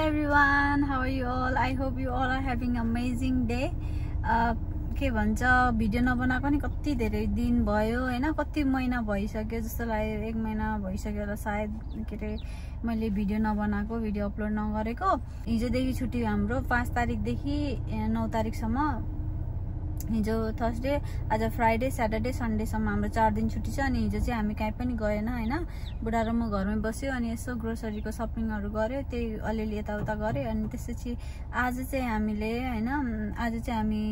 everyone, how are you all? I hope you all are having amazing day. के भन्छ video नबनाएको नि कति धेरै दिन भयो हैन, कति महिना भइसक्यो जस्तो लाग्यो, 1 महिना भइसक्यो होला सायद के रे मैले भिडियो नबनाएको, भिडियो अपलोड नगरेको। हिजोदेखि छुट्टी हाम्रो 5 तारिखदेखि 9 तारिखसम्म, हिजो थर्सडे, आज फ्राइडे, स्याटरडे, सन्डेसम्म हाम्रो 4 दिन छुट्टी छ। अनि हिजो चाहिँ हामी कहीँ पनि गएन हैन, बुढा र म घरमै बस्यो अनि यसो ग्रोसरीको शपिङहरु गर्यो, त्यही अलिअलि यताउता गरे। अनि त्यसपछि आज चाहिँ हामीले हैन, आज चाहिँ हामी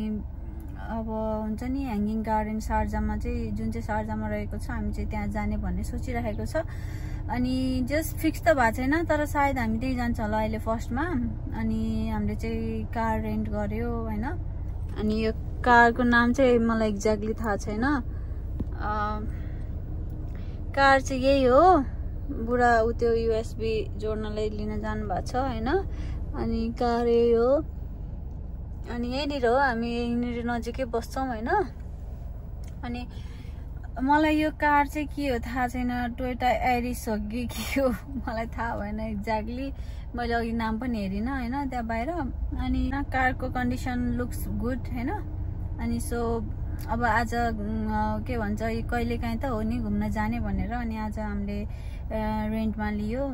अब हुन्छ नि ह्याङ्गिङ गार्डन शारजामा चाहिँ, जुन चाहिँ शारजामा रहेको छ, हामी चाहिँ त्यहाँ जाने भन्ने सोचिरहेको छ। अनि जस्ट फिक्स त भएको छैन, तर सायद हामी त्यही जान्छ होला अहिले फर्स्टमा। अनि हामीले चाहिँ कार रेन्ट गर्यो हैन। अनि यो कारको नाम चाहिँ मलाई एक्ज्याक्टली थाहा छैन। कार चाहिँ यही हो, बुढा उ त्यो युएसबी जोड्नलाई लिन जानु भएको छ हैन। अनि कार यही हो, अनि यहीँनिर हो, हामी यहीँनिर नजिकै बस्छौँ हैन। अनि मलाई यो कार चाहिँ के हो थाहा छैन, टोयोटा एरिस हो कि के हो मलाई थाहा भएन एक्ज्याक्टली, मैले अघि नाम पनि हेरिनँ हैन त्यहाँ बाहिर। अनि कारको कन्डिसन लुक्स गुड हैन। अनि सो अब आज के भन्छ कहिलेकाहीँ त हो नि घुम्न जाने भनेर, अनि आज हामीले रेन्टमा लियो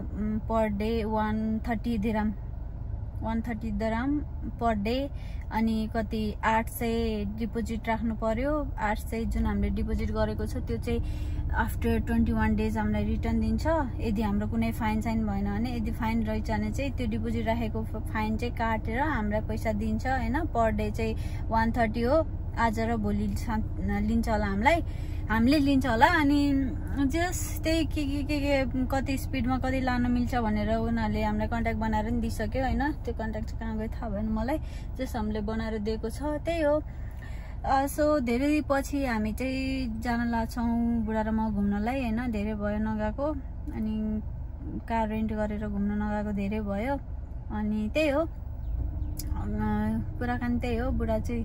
पर डे 130 दिरहम पर डे। अनि कति 800 डिपोजिट राख्नु पर्यो। 800 जुन हामीले डिपोजिट गरेको छ त्यो चाहिँ आफ्टर 21 डेज हामीलाई रिटर्न दिन्छ, यदि हाम्रो कुनै फाइन साइन भएन भने। यदि फाइन रहेछ भने चाहिँ त्यो डिपोजिट राखेको फाइन चाहिँ काटेर हामीलाई पैसा दिन्छ हैन। पर डे चाहिँ 130 हो, आज र भोलि लिन्छ होला हामीले लिन्छ होला। अनि जस्ट त्यही के कति स्पिडमा कति लान मिल्छ भनेर उनीहरूले हामीलाई कन्ट्याक्ट बनाएर नि दिइसक्यो हैन। त्यो कन्ट्याक्ट चाहिँ कहाँ गयो थाहा भएन मलाई, जस्ट हामीले बनाएर दिएको छ, त्यही हो। सो धेरै पछि हामी चाहिँ जान लाग्छौँ बुढा र म घुम्नलाई हैन, धेरै भयो नगएको। अनि कार रेन्ट गरेर घुम्न नगएको धेरै भयो। अनि त्यही हो कुराकानी, त्यही हो। बुढा चाहिँ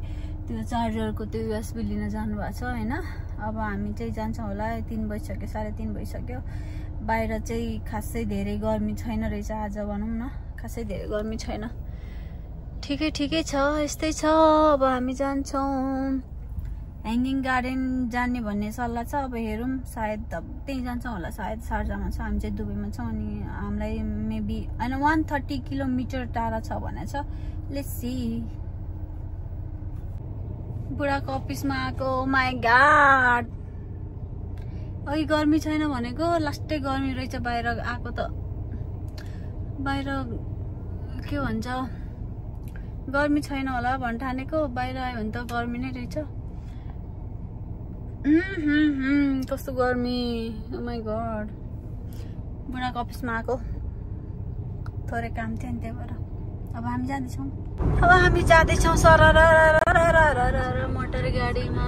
त्यो चार्जरको त्यो युएसबी लिन जानु भएको छ हैन। अब हामी चाहिँ जान्छौँ होला, 3 बजिसक्यो, 3:30 भइसक्यो। बाहिर चाहिँ खासै धेरै गर्मी छैन रहेछ आज, भनौँ न खासै धेरै गर्मी छैन, ठिकै छ, यस्तै छ। अब हामी जान्छौँ ह्याङ्गिङ गार्डन जाने भन्ने सल्लाह छ। अब हेरौँ, सायद त्यही जान्छौँ होला, सायद शारजामा छ, हामी चाहिँ दुबईमा छौँ। अनि हामीलाई मेबी होइन 130 किलोमिटर टाढा छ भनेको छ, लेट्स सी। बुढाको अफिसमा आएको, माई गॉड अघि गर्मी छैन भनेको, लास्टै गर्मी रहेछ बाहिर आएको त। बाहिर के भन्छ गर्मी छैन होला भन्ठानेको, बाहिर आयो भने त गर्मी नै रहेछ। कस्तो गर्मी, ओ माई गॉड। बुढाको अफिसमा आएको, थोरै काम थियो नि त्यही भएर। अब हामी जाँदैछौँ सरर मोटर गाडीमा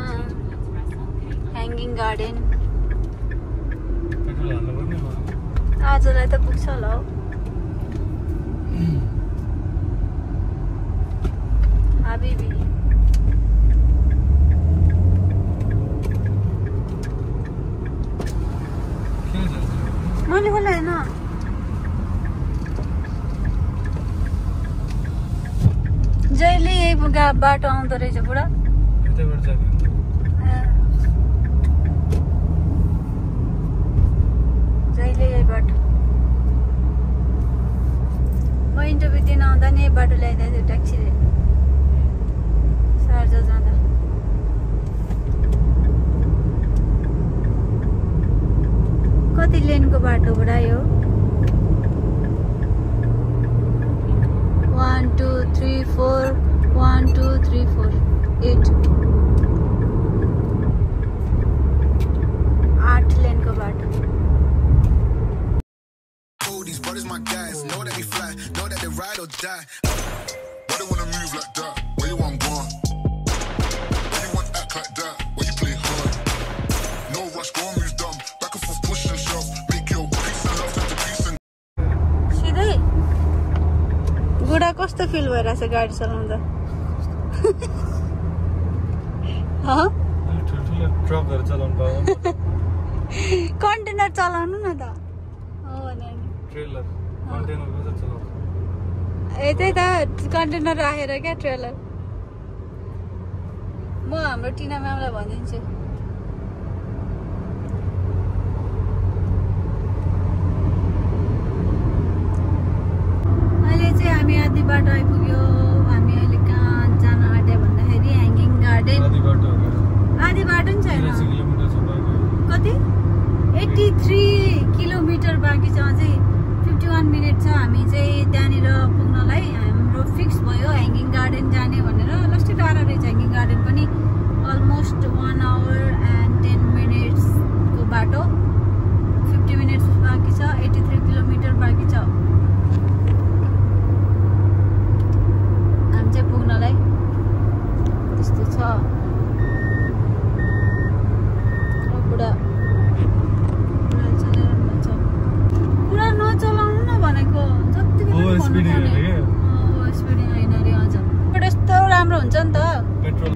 ह्याङ्गिङ गार्डन। आजलाई त पुग्छ होला हौ। हाबिबी मैले बोला होइन, जहिले यही बाटो आउँदो रहेछ बुढा। जहिले यही बाटो, म इन्टरभ्यू दिन आउँदा नि यही बाटो ल्याइदिएको थियो ट्याक्सीले शारजा जाँदा। कति लेनको बाटो बुढा यो? 1 2 3 4 1 2 3 4 8 लेनको बाटो। सिधै बुढा कस्तो फिल भइरहेछ गाडी चलाउँदा? ट्रकहरु चलाउनु पाऊ, कन्टेनर चलाउनु न त। हो भने ट्रेलर कन्टेनर कसरी चलाउँछ? त्यही त कन्टेनर राखेर क्या ट्रेलर। म हाम्रो टिना म्यामलाई भनिदिन्छु। अहिले चाहिँ हामी आधी बाटो आइपुग्यो। हामी अहिले कहाँ जान आँट्यो भन्दाखेरि ह्याङ्गिङ गार्डन। आधी बाटो नि छैन, कति 83 किलोमिटर बाँकी छ, अझै 51 मिनट छ। हामी चाहिँ त्यहाँनिर पुग्नलाई हाम्रो फिक्स भयो ह्याङ्गिङ गार्डन जाने भनेर। लस्टी टाढा रहेछ ह्याङ्गिङ गार्डन पनि, अलमोस्ट 1 hour and 10 minutes को बाटो। 50 मिनट्स बाँकी छ, 83 किलोमिटर बाँकी छ हामी चाहिँ पुग्नलाई। त्यस्तो छ। बुढा पुरा नचलाउनु न भनेको, जति पनि स्पिडिङ होइन अरे। हजुर यस्तो राम्रो हुन्छ नि त पेट्रोल।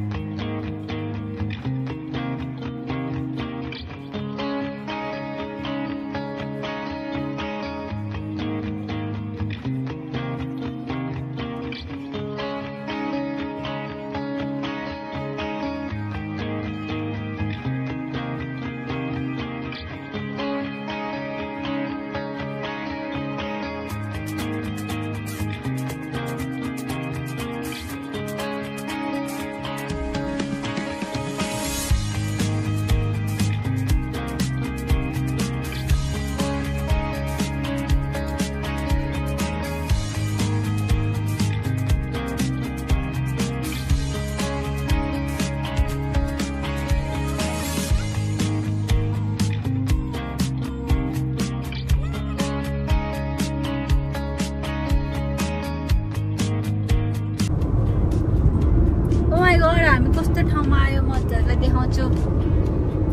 हामी कस्तो ठाउँमा आयो म हजुरलाई देखाउँछु।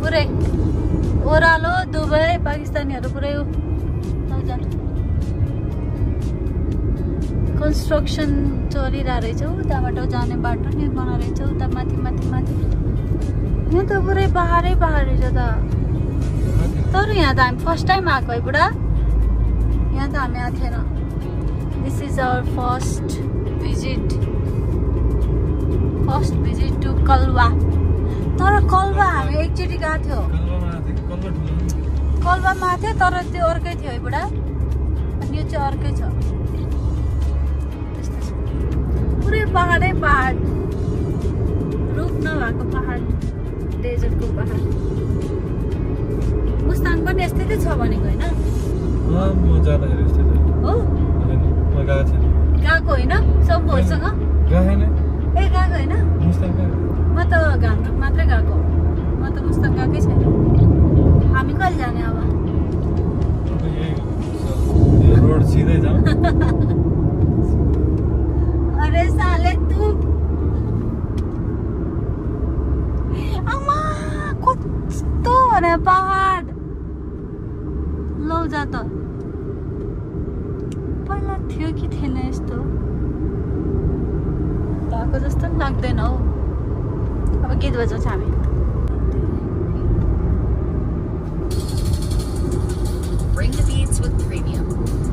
पुरै ओह्रालो दुबई पाकिस्तानीहरू पुरै कन्स्ट्रक्सन चलिरहेको रहेछ। उताबाट जाने बाटो निर्माण रहेछ, उता माथि माथि माथि। यहाँ त पुरै पहाडै पहाड रहेछ त। तर यहाँ त हामी फर्स्ट टाइम आएको है बुढा, यहाँ त हामी आएको थिएन। This is our first visit to Kalwa. तर कलवा हामी एकचोटि गएको थियो, कलवामा आएको थियो, तर त्यो अर्कै थियो है बुढा, अनि यो चाहिँ अर्कै छ। पुरै पहाडै पहाड, रुख नभएको पहाड, डेजर्टको पहाड। मुस्ताङ पनि यस्तै त छ भनेको होइन हो? गएको होइन सबैसँग? ए गएको होइन, म त गान्तोक मात्रै गएको, म त मुस्ताङ गएकै छैन। हामी कहिले जाने अब? अरे साले तू आमा कस्तो भने पहाड। लौ जा त, पहिला थियो कि थिएन यस्तो? भएको जस्तो पनि लाग्दैन हौ। अब गीत बजाउँछ हामी। Bring the beats with Premium.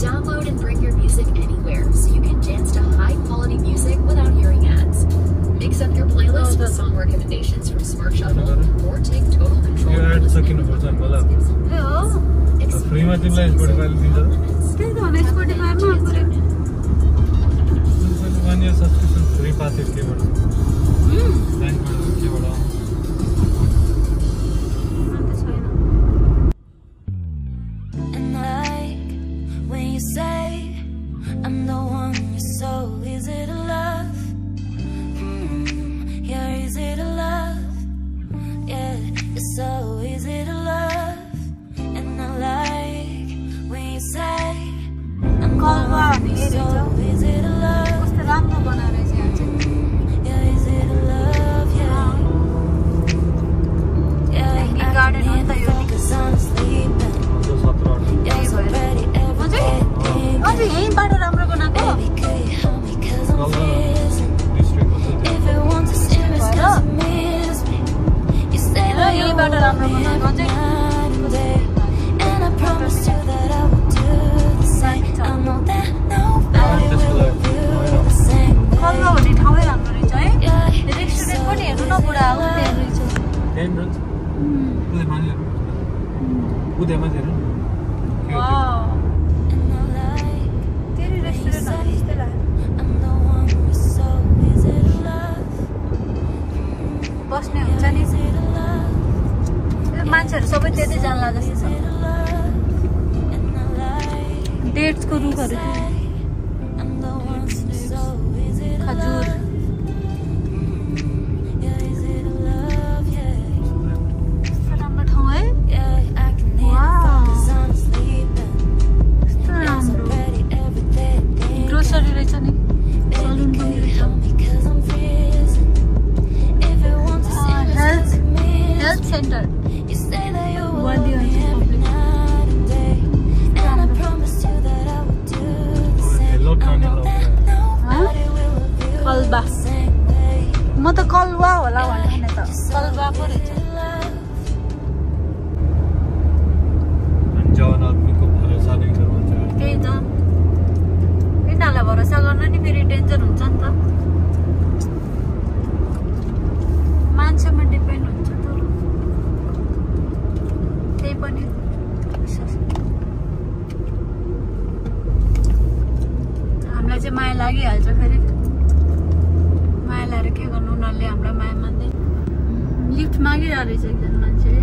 Download and bring your music anywhere so you can dance to high-quality music without hearing ads. Mix up your playlist with song recommendations from Smart Shuffle or take total control of your listening. फ्रीमा तिमीलाई Spotify दिन्छ। त्यही त भने Spotify मा पुरै 1 year subscription free पाथे केबाट? ब्याङ्कबाट केबाट? And like when you say I'm the one you're so easy to love. Yeah, easy to love. Yeah, you're so easy to love. And I like when you say I'm the one you're so easy to love. कस्तो राम्रो बनाएर चाहिँ यहाँ चाहिँ। Yeah, easy to love. Yeah. Yeah, hanging garden हो नि त यो। because I'm sleeping. Yeah, so ready everything. अझै यही बाटो राम्रो बनाएको। Baby, could you help me 'cause I'm freezing. If it wants to serious, doesn't miss me. You say that यही बाटो राम्रो बनाएको चाहिँ। and I promise you that I will do the same. I know that nobody कलबा म त कलवा होला भने त कलबा पो रहेछ जवान आदमीको भरोसा नै गर्नु त्यही त यिनीहरूलाई भरोसा गर्न नि फेरि डेन्जर हुन्छ नि त मान्छेमा डिपेन्ड हुन्छ त त्यही पनि हामीलाई चाहिँ माया लागिहाल्छ फेरि माया लाएर के गर्नु उनीहरूले हामीलाई माया मान्दैन लिफ्ट मागिरहेको रहेछ एकजना मान्छेले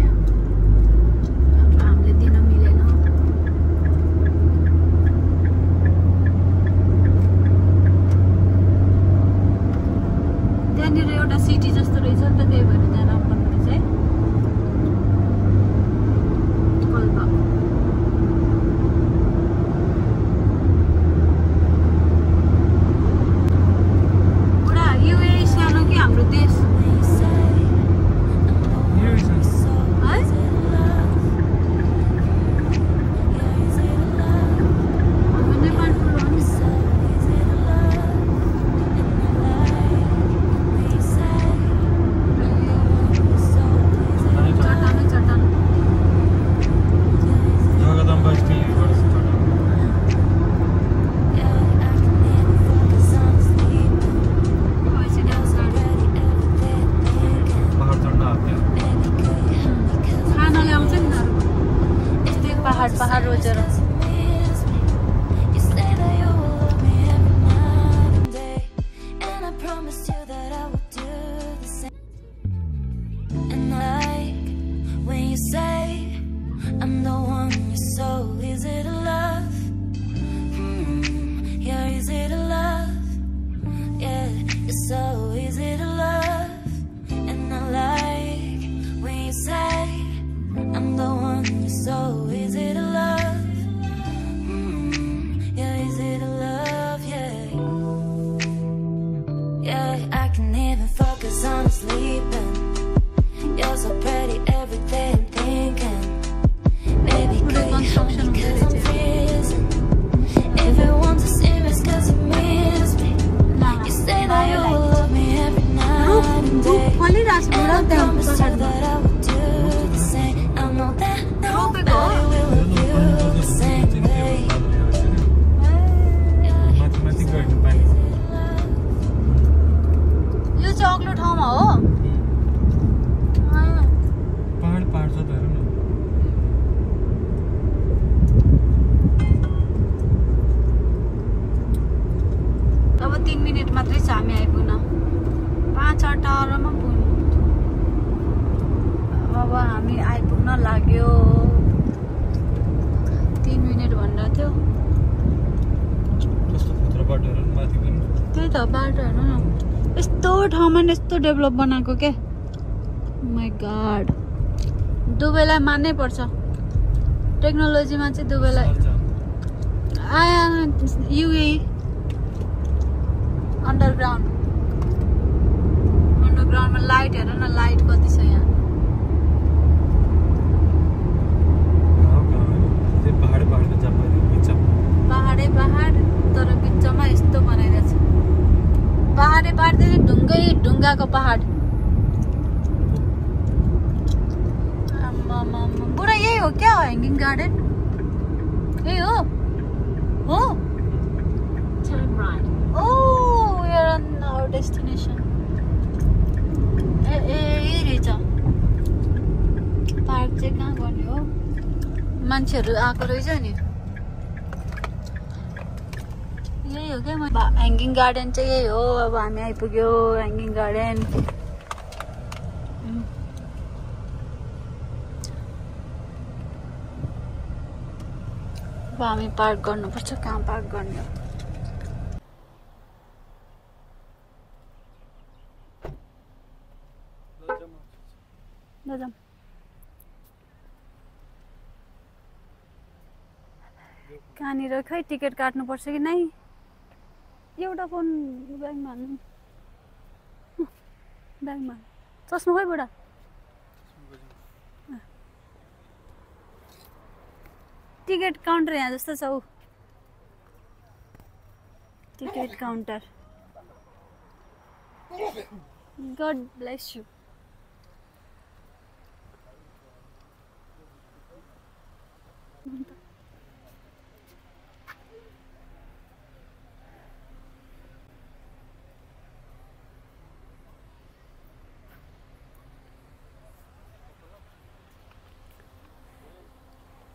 हामीले दिन मिलेन त्यहाँनिर एउटा सिटी जस्तो रहेछ नि त त्यही भएर जान पर्ने रहेछ है कल्पा पुरा युए सानो कि हाम्रो देश पहाड रोजेर यस्तो डेभलप बनाएको के माई गॉड दुबईलाई मान्नै पर्छ टेक्नोलोजीमा चाहिँ दुबईलाई युए अन्डरग्राउन्डमा लाइट हेर न लाइट कति छ यहाँ पहाडै पहाड तर बिचमा यस्तो बनाइरहेछ पहाडै पहाड ढुङ्गै ढुङ्गाको पहाड बुढा यही हो क्या ह्याङ्गिङ गार्डन यही हो we are on our destination यही रहेछ पार्क चाहिँ कहाँ गर्ने हो मान्छेहरू आएको रहेछ नि यही हो क्या ह्याङ्गिङ गार्डन चाहिँ यही हो अब हामी आइपुग्यो ह्याङ्गिङ गार्डन अब हामी पार्क गर्नुपर्छ कहाँ पार्क गर्ने हो कहाँनिर खै टिकट काट्नुपर्छ कि नै एउटा फोन ब्यागमा हाल्नु ब्यागमा चस्मा खै बुढा टिकट काउन्टर यहाँ जस्तो छ ऊ ticket counter God bless you.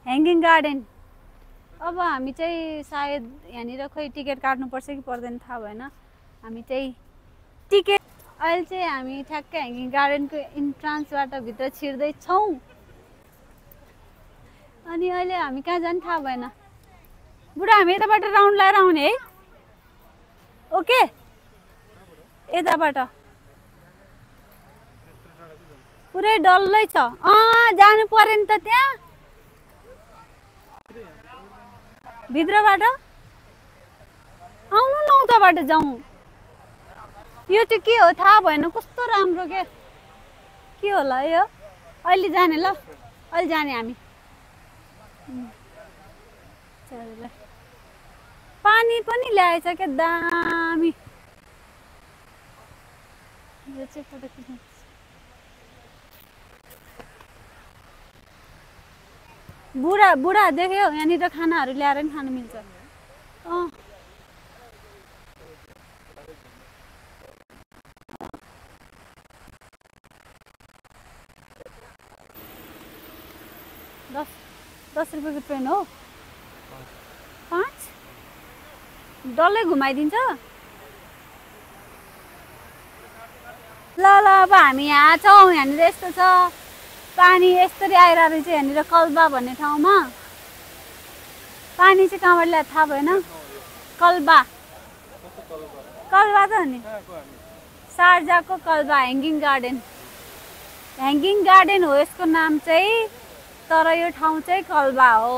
Hanging garden अब हामी चाहिँ सायद यहाँनिर खोइ टिकट काट्नुपर्छ कि पर्दैन थाहा भएन हामी चाहिँ टिकट अहिले चाहिँ हामी ठ्याक्कै ह्याङ्गिङ गार्डनको इन्ट्रान्सबाट भित्र छिर्दैछौँ अनि अहिले हामी कहाँ जाने थाहा भएन बुढा हामी यताबाट राउन्ड लगाएर आउने है ओके यताबाट पुरै डल्लै छ जानु पर्यो नि त त्यहाँ भित्रबाट आउनु न उताबाट जाउँ यो चाहिँ के हो थाहा भएन कस्तो राम्रो के होला यो अहिले जाने ल अहिले जाने हामी पानी पनि ल्याएछ क्या दामी यो चाहिँ फोटो खिच्नु बुढा देख्यो यहाँनिर खानाहरू ल्याएर नि खानु मिल्छ दस रुपियाँको ट्रेन हो 5 डल्लै घुमाइदिन्छ ल अब हामी यहाँ छौँ यहाँनिर यस्तो छ पानी यसरी आइरहेको रहेछ यहाँनिर कल्बा भन्ने ठाउँमा पानी चाहिँ कहाँबाट ल्याएर थाहा भएन कल्बा त हो नि शारजाको कल्बा ह्याङ्गिङ गार्डन हो यसको नाम चाहिँ तर यो ठाउँ चाहिँ कल्बा हो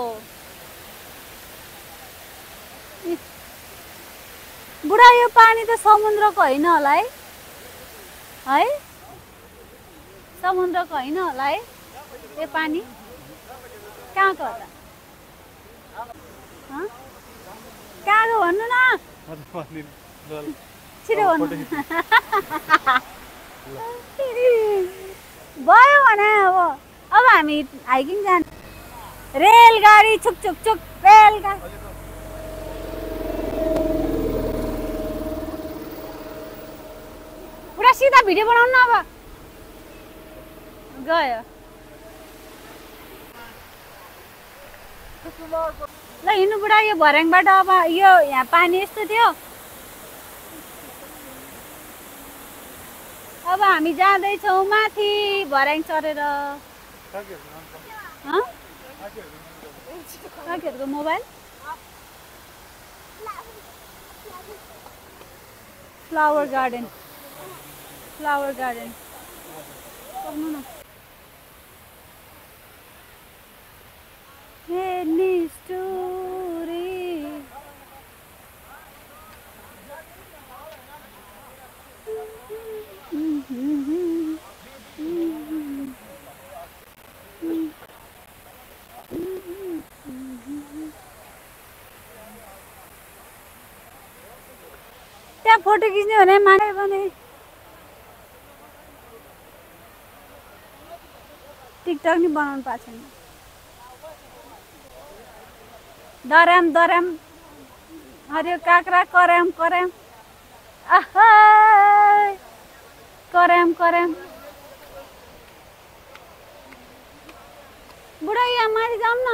बुढा यो पानी त समुद्रको होइन होला है समुद्रको होइन होला है यो पानी कहाँको होला कहाँको भन्नु न छिटो भन्नु भयो भने अब हामी हाइकिङ जाने रेलगाडी छुक रेलगाडी पुरा सिधा भिडियो बनाउनु न अब गयो ल हिँड्नु बुढा यो भर्याङबाट अब यो यहाँ पानी यस्तो थियो अब हामी जाँदैछौँ माथि भर्याङ चढेर साथीहरूको मोबाइल फ्लावर गार्डन सक्नु न स्टोरी त्यहाँ फोटो खिच्ने भने माने भने टिकटक नि बनाउनु पाएको छैन दराम हरियो काँक्रा कराम बुढा यहाँ माथि जाऊँ न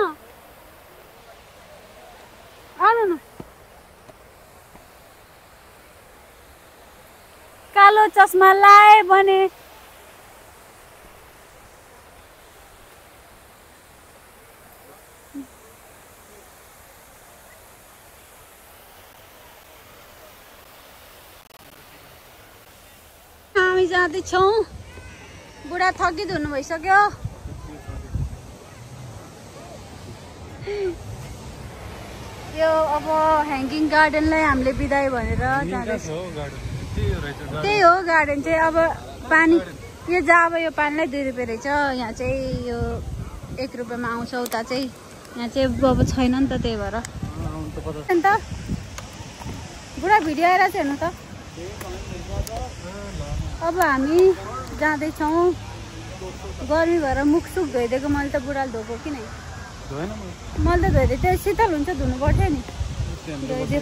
आउनु न कालो चस्मा लाए भने हामी जाँदैछौँ बुढा थकित हुनु भइसक्यो यो अब ह्याङ्गिङ गार्डनलाई हामीले बिदाई भनेर जाँदैछौँ त्यही हो गार्डन चाहिँ अब पानी यो जहाँ अब यो पानीलाई 2 रुपियाँ रहेछ यहाँ चाहिँ यो 1 रुपियाँमा आउँछ उता चाहिँ यहाँ चाहिँ अब छैन नि त त्यही भएर अन्त बुढा भिडियो आइरहेको छ हेर्नु त अब हामी जाँदैछौँ। गर्मी भएर मुखसुख धोइदिएको मैले त बुढाले धोएको कि नै मैले त धोइदिएँ त्यो शीतल हुन्छ धुनु पर्थ्यो नि धोइदियो।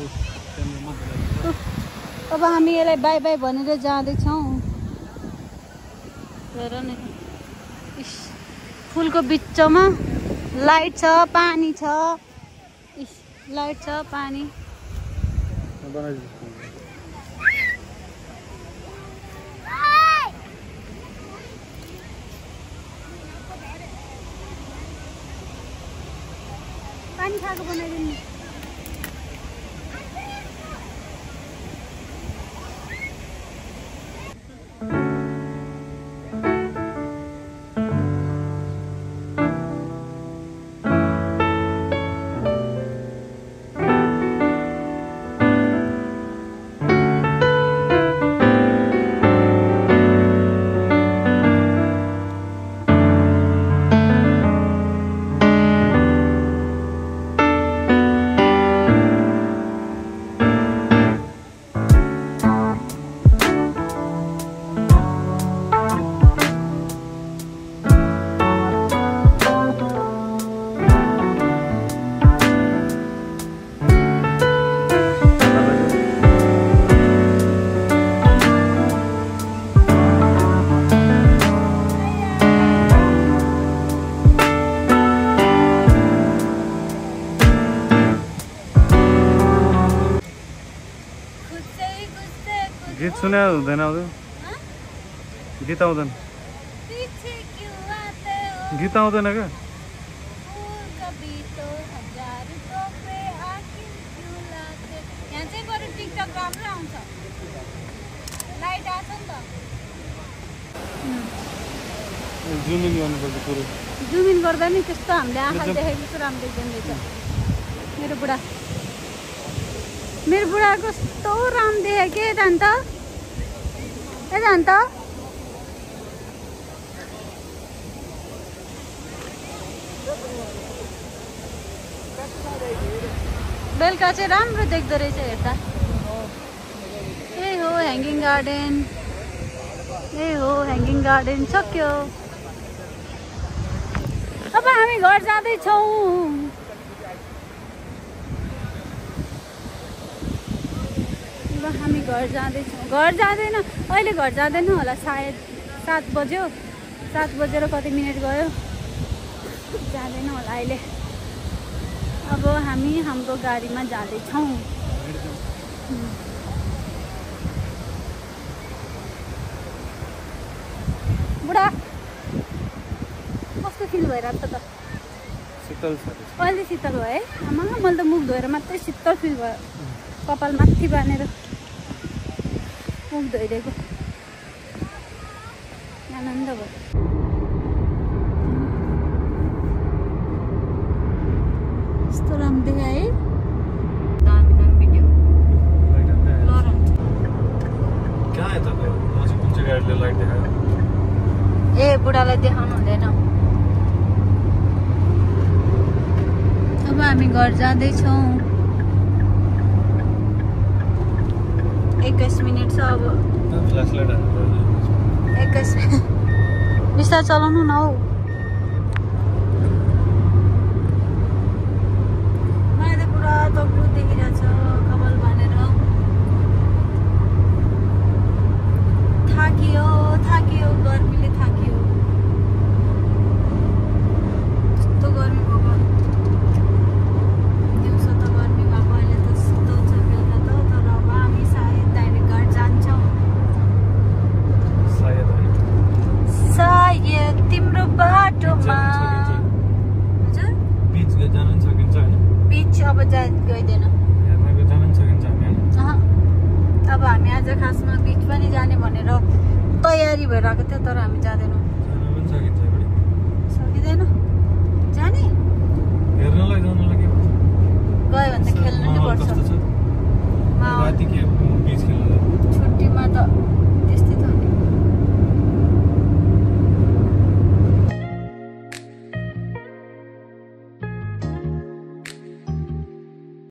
अब हामी यसलाई बाई बाई भनेर जाँदैछौँ। हेर न फुलको बिचमा लाइट छ पानी छ लाइट छ पानी पानी खाएको बनाइदिनु। गीत सुने हुँदैन गीत आउँदैन गीत आउँदैन क्या जुम इन गर्नुपर्छ पुरै जुम इन गर्दा नि त्यस्तो हामीले आँखा देखेको जस्तो राम्रो देख्दैछ। मेरो बुढाको कस्तो राम्रो देखेँ के जान्छ बेलुका चाहिँ राम्रो देख्दो रहेछ हेर्दा। यही हो ह्याङ्गिङ गार्डन सक्यो। अब हामी घर जाँदैछौँ। हामी घर जाँदैछौँ। घर जाँदैन अहिले घर जाँदैन होला सायद 7 बज्यो 7 बजेर कति मिनट गयो जाँदैन होला अहिले। अब हामी हाम्रो गाडीमा जाँदैछौँ। बुढा कस्तो फिल भइरहेको त शीतल छ अहिले शीतल भयो है आमा मैले त मुख धोएर मात्रै शीतल फिल भयो कपाल माथि बानेर मुख धोइदिएको आनन्द भयो। यस्तो राम्रो देखाए है दामी भिडियो कहाँ है तपाईँ म चाहिँ कुन चाहिँ गाडीले लाइट देखायो ए बुढालाई देखाउनु हुँदैन। अब हामी घर जाँदैछौँ। 21 मिनट छ अब 21 बिस्तार चलाउनु न हौ। मलाई त पुरा तग्लो देखिरहेछ कपाल बानेर थाकियो गर्मीले थाकियो कस्तो गर्मी भएको दिउँसो त गर्मी भएको अहिले त शीतल छ बेलुका त तर अब हामी सायद डाइरेक्ट घर जान्छौँ सायद तिम्रो बाटोमा। हजुर बीच जान सकिन्छ हैन बीच अब गइदैन जान सकिन्छ हैन अब हामी आज खासमा बीच पनि जाने भनेर तयारी भइरहेको थियो तर हामी जाँदैनौँ। सकिँदैन जाने हेर्नलाई जानुलाई के गयो भने त खेल्नु नै पर्छ।